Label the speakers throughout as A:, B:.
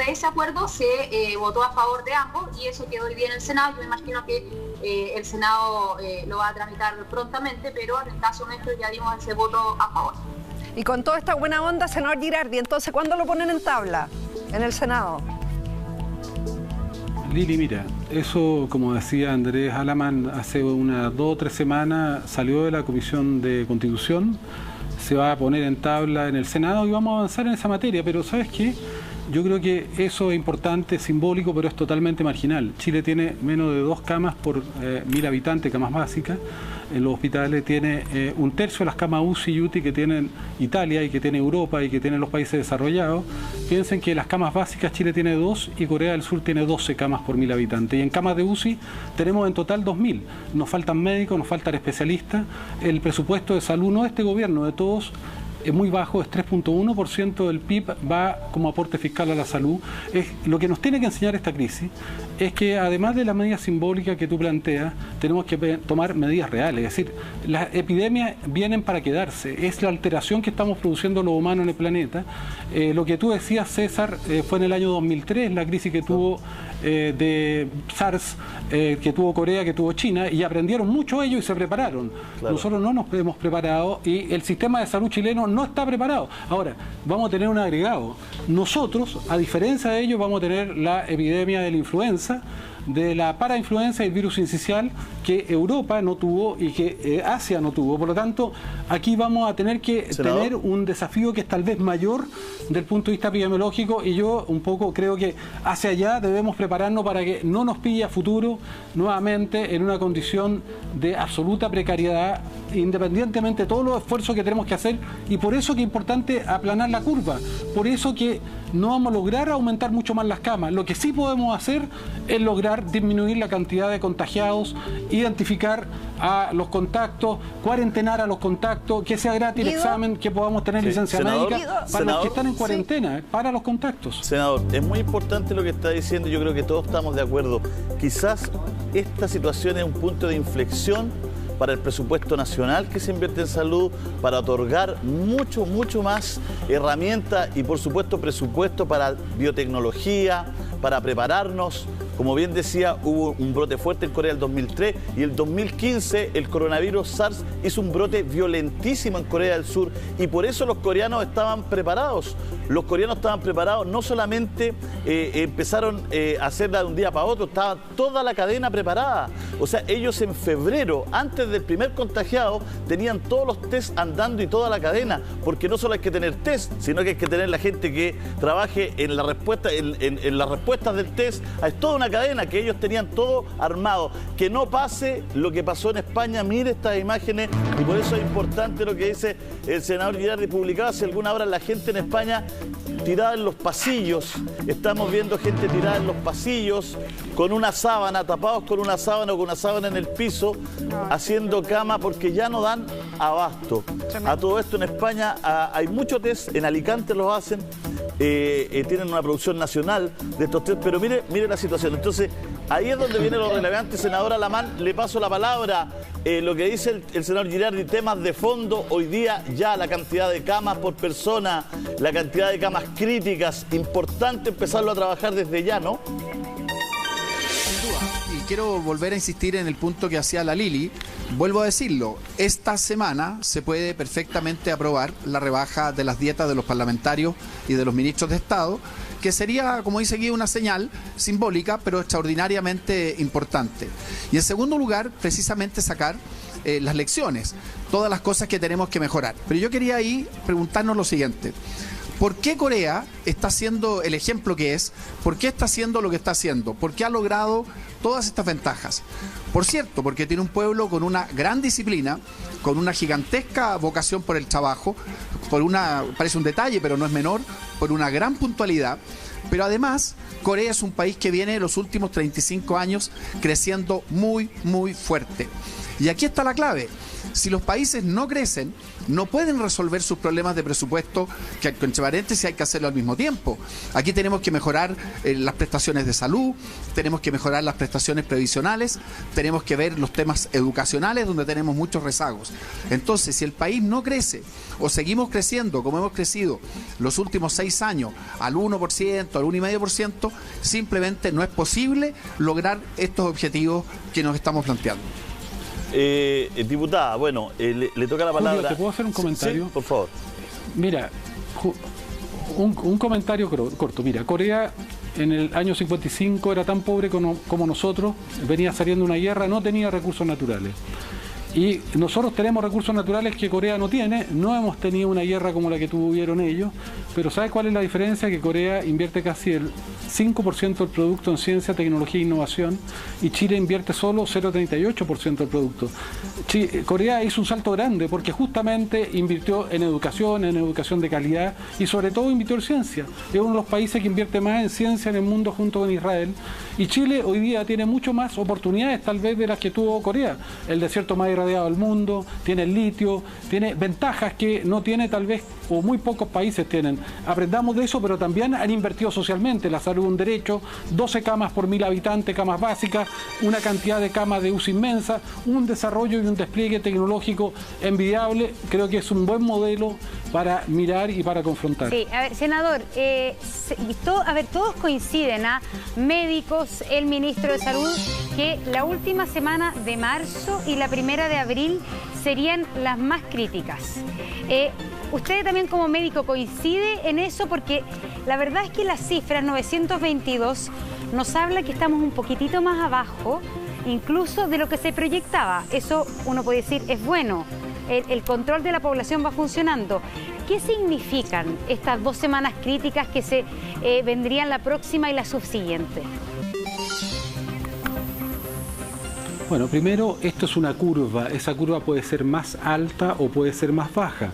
A: de ese acuerdo se votó a favor de ambos y eso quedó hoy día en el Senado. Yo me imagino que el Senado lo va a tramitar prontamente, pero en el caso nuestro ya dimos ese voto a favor.
B: Y con toda esta buena onda, senador Girardi, entonces, ¿cuándo lo ponen en tabla en el Senado?
C: Lili, mira, eso, como decía Andrés Alamán, hace unas 2 o 3 semanas salió de la Comisión de Constitución, se va a poner en tabla en el Senado y vamos a avanzar en esa materia, pero ¿sabes qué? Yo creo que eso es importante, simbólico, pero es totalmente marginal. Chile tiene menos de 2 camas por 1000 habitantes, camas básicas. En los hospitales tiene 1/3 de las camas UCI y UTI que tienen Italia y que tiene Europa y que tienen los países desarrollados. Piensen que las camas básicas Chile tiene 2 y Corea del Sur tiene 12 camas por 1000 habitantes. Y en camas de UCI tenemos en total 2000. Nos faltan médicos, nos faltan especialistas. El presupuesto de salud, no de este gobierno, de todos, es muy bajo, es 3.1% del PIB, va como aporte fiscal a la salud. Lo que nos tiene que enseñar esta crisis es que además de las medidas simbólicas que tú planteas, tenemos que tomar medidas reales. Es decir, las epidemias vienen para quedarse, es la alteración que estamos produciendo los humanos en el planeta. Lo que tú decías, César, fue en el año 2003, la crisis que tuvo de SARS, que tuvo Corea, que tuvo China, y aprendieron mucho ellos y se prepararon. Claro. Nosotros no nos hemos preparado y el sistema de salud chileno no está preparado. Ahora, vamos a tener un agregado. Nosotros, a diferencia de ellos, vamos a tener la epidemia de la influenza, de la parainfluenza y el virus incisional que Europa no tuvo y que Asia no tuvo. Por lo tanto, aquí vamos a tener que tener un desafío que es tal vez mayor del punto de vista epidemiológico y yo un poco creo que hacia allá debemos prepararnos para que no nos pille a futuro nuevamente en una condición de absoluta precariedad, independientemente de todos los esfuerzos que tenemos que hacer, y por eso que es importante aplanar la curva, por eso que no vamos a lograr aumentar mucho más las camas. Lo que sí podemos hacer es lograr disminuir la cantidad de contagiados, identificar a los contactos, cuarentenar a los contactos, que sea gratis el examen, que podamos tener licencia médica para los que están en cuarentena, para los contactos.
D: Senador, es muy importante lo que está diciendo, yo creo que todos estamos de acuerdo. Quizás esta situación es un punto de inflexión para el presupuesto nacional que se invierte en salud, para otorgar mucho más herramientas y por supuesto presupuesto para biotecnología, para prepararnos. Como bien decía, hubo un brote fuerte en Corea el 2003 y el 2015 el coronavirus SARS hizo un brote violentísimo en Corea del Sur y por eso los coreanos estaban preparados. Los coreanos estaban preparados, no solamente empezaron a hacerla de un día para otro, estaba toda la cadena preparada. O sea, ellos en febrero, antes del primer contagiado, tenían todos los test andando y toda la cadena, porque no solo hay que tener test, sino que hay que tener la gente que trabaje en la respuesta, en las respuestas del test. Es toda una cadena que ellos tenían todo armado. Que no pase lo que pasó en España, mire estas imágenes, y por eso es importante lo que dice el senador Girardi, publicado hace alguna hora, la gente en España tirada en los pasillos. Estamos viendo gente tirada en los pasillos con una sábana, tapados con una sábana o con una sábana en el piso, haciendo cama porque ya no dan abasto. A todo esto en España hay muchos test, en Alicante los hacen, tienen una producción nacional de estos test, pero mire la situación. Entonces, ahí es donde viene lo relevante. Senadora Alamán, le paso la palabra. Lo que dice el senador Girardi, temas de fondo, hoy día ya la cantidad de camas por persona, la cantidad de camas críticas, importante empezarlo a trabajar desde ya, ¿no?
E: Y quiero volver a insistir en el punto que hacía la Lili. Vuelvo a decirlo, esta semana se puede perfectamente aprobar la rebaja de las dietas de los parlamentarios y de los ministros de Estado, que sería, como dice aquí, una señal simbólica, pero extraordinariamente importante. Y en segundo lugar, precisamente sacar las lecciones, todas las cosas que tenemos que mejorar. Pero yo quería ahí preguntarnos lo siguiente. ¿Por qué Corea está haciendo el ejemplo que es? ¿Por qué está haciendo lo que está haciendo? ¿Por qué ha logrado todas estas ventajas? Por cierto, porque tiene un pueblo con una gran disciplina, con una gigantesca vocación por el trabajo, parece un detalle, pero no es menor, por una gran puntualidad. Pero además, Corea es un país que viene en los últimos 35 años creciendo muy fuerte. Y aquí está la clave. Si los países no crecen, no pueden resolver sus problemas de presupuesto, que entre paréntesis hay que hacerlo al mismo tiempo. Aquí tenemos que mejorar las prestaciones de salud, tenemos que mejorar las prestaciones previsionales, tenemos que ver los temas educacionales donde tenemos muchos rezagos. Entonces, si el país no crece o seguimos creciendo como hemos crecido los últimos 6 años al 1%, al 1,5%, simplemente no es posible lograr estos objetivos que nos estamos planteando.
D: Diputada, bueno, le toca la palabra.
C: Julio, ¿te puedo hacer un comentario?
D: Sí, por favor.
C: Mira, un comentario corto. Mira, Corea en el año 55 era tan pobre como nosotros, venía saliendo una guerra, no tenía recursos naturales. Y nosotros tenemos recursos naturales que Corea no tiene, no hemos tenido una guerra como la que tuvieron ellos, pero ¿sabes cuál es la diferencia? Que Corea invierte casi el 5% del producto en ciencia, tecnología e innovación, y Chile invierte solo 0,38% del producto. Corea hizo un salto grande porque justamente invirtió en educación de calidad, y sobre todo invirtió en ciencia. Es uno de los países que invierte más en ciencia en el mundo junto con Israel, y Chile hoy día tiene mucho más oportunidades tal vez de las que tuvo Corea. El desierto más irradiado del mundo, tiene el litio, tiene ventajas que no tiene tal vez, o muy pocos países tienen. Aprendamos de eso, pero también han invertido socialmente. La salud es un derecho, 12 camas por 1000 habitantes, camas básicas, una cantidad de camas de uso inmensa, un desarrollo y un despliegue tecnológico envidiable. Creo que es un buen modelo para mirar y para confrontar.
F: Sí, a ver, senador, todos coinciden, médicos, el ministro de Salud, que la última semana de marzo y la primera de abril serían las más críticas. ¿Usted también como médico coincide en eso? Porque la verdad es que las cifras 922 nos habla que estamos un poquitito más abajo, incluso de lo que se proyectaba. Eso uno puede decir es bueno. El control de la población va funcionando. ¿Qué significan estas 2 semanas críticas que se vendrían la próxima y la subsiguiente?
C: Bueno, primero, esto es una curva. Esa curva puede ser más alta o puede ser más baja.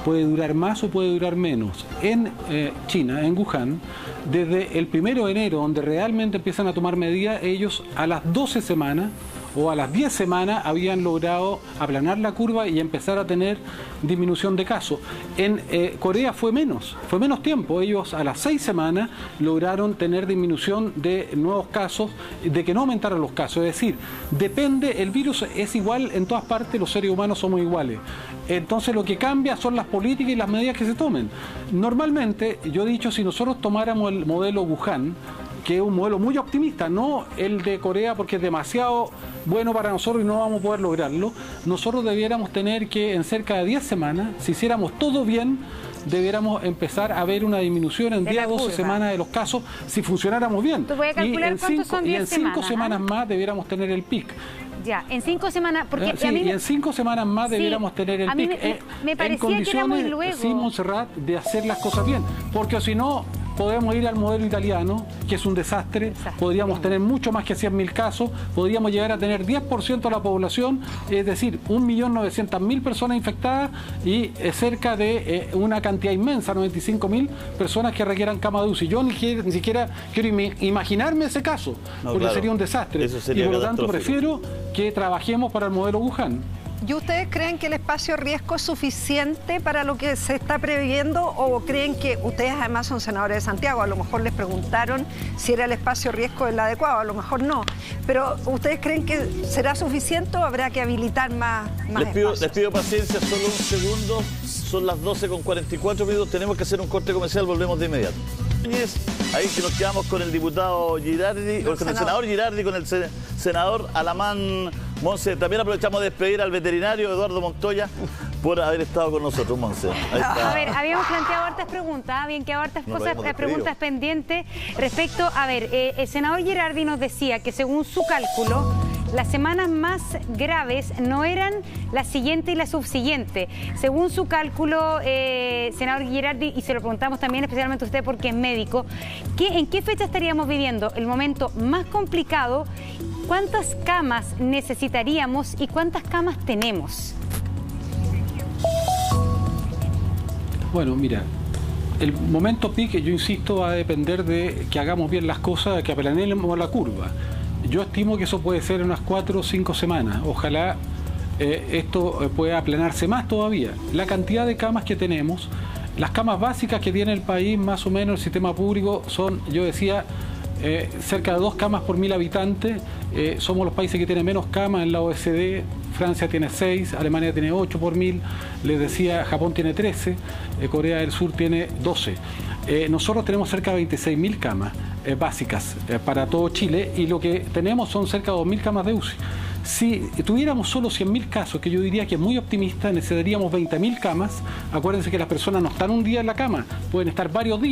C: Puede durar más o puede durar menos. En China, en Wuhan, desde el 1 de enero, donde realmente empiezan a tomar medidas, ellos a las 12 semanas o a las 10 semanas habían logrado aplanar la curva y empezar a tener disminución de casos. En Corea fue menos tiempo. Ellos a las 6 semanas lograron tener disminución de nuevos casos, de que no aumentaran los casos. Es decir, depende, el virus es igual en todas partes, los seres humanos somos iguales. Entonces lo que cambia son las políticas y las medidas que se tomen. Normalmente, yo he dicho, si nosotros tomáramos el modelo Wuhan, que es un modelo muy optimista, no el de Corea porque es demasiado bueno para nosotros y no vamos a poder lograrlo, nosotros debiéramos tener que en cerca de 10 semanas, si hiciéramos todo bien, debiéramos empezar a ver una disminución en 10 a 12 semanas de los casos si funcionáramos bien.
F: Y en
C: 5 semanas más debiéramos tener el pic.
F: Ya, en 5 semanas, porque
C: sí, y en 5 semanas más debiéramos tener el pic
F: me parecía
C: en condiciones,
F: que era muy luego.
C: sí, Montserrat, de hacer las cosas bien, porque si no podemos ir al modelo italiano, que es un desastre. Podríamos tener mucho más que 100.000 casos, podríamos llegar a tener 10% de la población, es decir, 1.900.000 personas infectadas y cerca de una cantidad inmensa, 95.000 personas que requieran cama de UCI. Yo ni siquiera quiero imaginarme ese caso, porque claro, sería un desastre. Y por lo tanto prefiero que trabajemos para el modelo Wuhan.
B: ¿Y ustedes creen que el espacio riesgo es suficiente para lo que se está previendo o creen que ustedes además son senadores de Santiago? A lo mejor les preguntaron si era el espacio riesgo el adecuado, a lo mejor no. Pero ¿ustedes creen que será suficiente o habrá que habilitar más espacios?
D: Les pido paciencia, solo un segundo. Son las 12:44 minutos. Tenemos que hacer un corte comercial, volvemos de inmediato. Ahí que nos quedamos con el diputado Girardi, con el senador Girardi, con el senador Alamán Monse. También aprovechamos de despedir al veterinario Eduardo Montoya por haber estado con nosotros, Monse. Ahí está.
F: A ver, habíamos planteado hartas preguntas, habían quedado hartas cosas, preguntas pendientes respecto, a ver, el senador Girardi nos decía que según su cálculo, las semanas más graves no eran la siguiente y la subsiguiente. Según su cálculo, senador Girardi, y se lo preguntamos también especialmente a usted porque es médico, ¿en qué fecha estaríamos viviendo el momento más complicado? ¿Cuántas camas necesitaríamos y cuántas camas tenemos?
C: Bueno, mira, el momento pique, yo insisto, va a depender de que hagamos bien las cosas, de que aplanemos la curva. Yo estimo que eso puede ser en unas 4 o 5 semanas. Ojalá esto puede aplanarse más todavía. La cantidad de camas que tenemos, las camas básicas que tiene el país, más o menos el sistema público, son, yo decía, cerca de 2 camas por 1000 habitantes. Somos los países que tienen menos camas en la OECD. Francia tiene 6, Alemania tiene 8 por 1000, les decía, Japón tiene 13, Corea del Sur tiene 12. Nosotros tenemos cerca de 26.000 camas básicas para todo Chile, y lo que tenemos son cerca de 2.000 camas de UCI. Si tuviéramos solo 100.000 casos, que yo diría que es muy optimista, necesitaríamos 20.000 camas. Acuérdense que las personas no están un día en la cama, pueden estar varios días.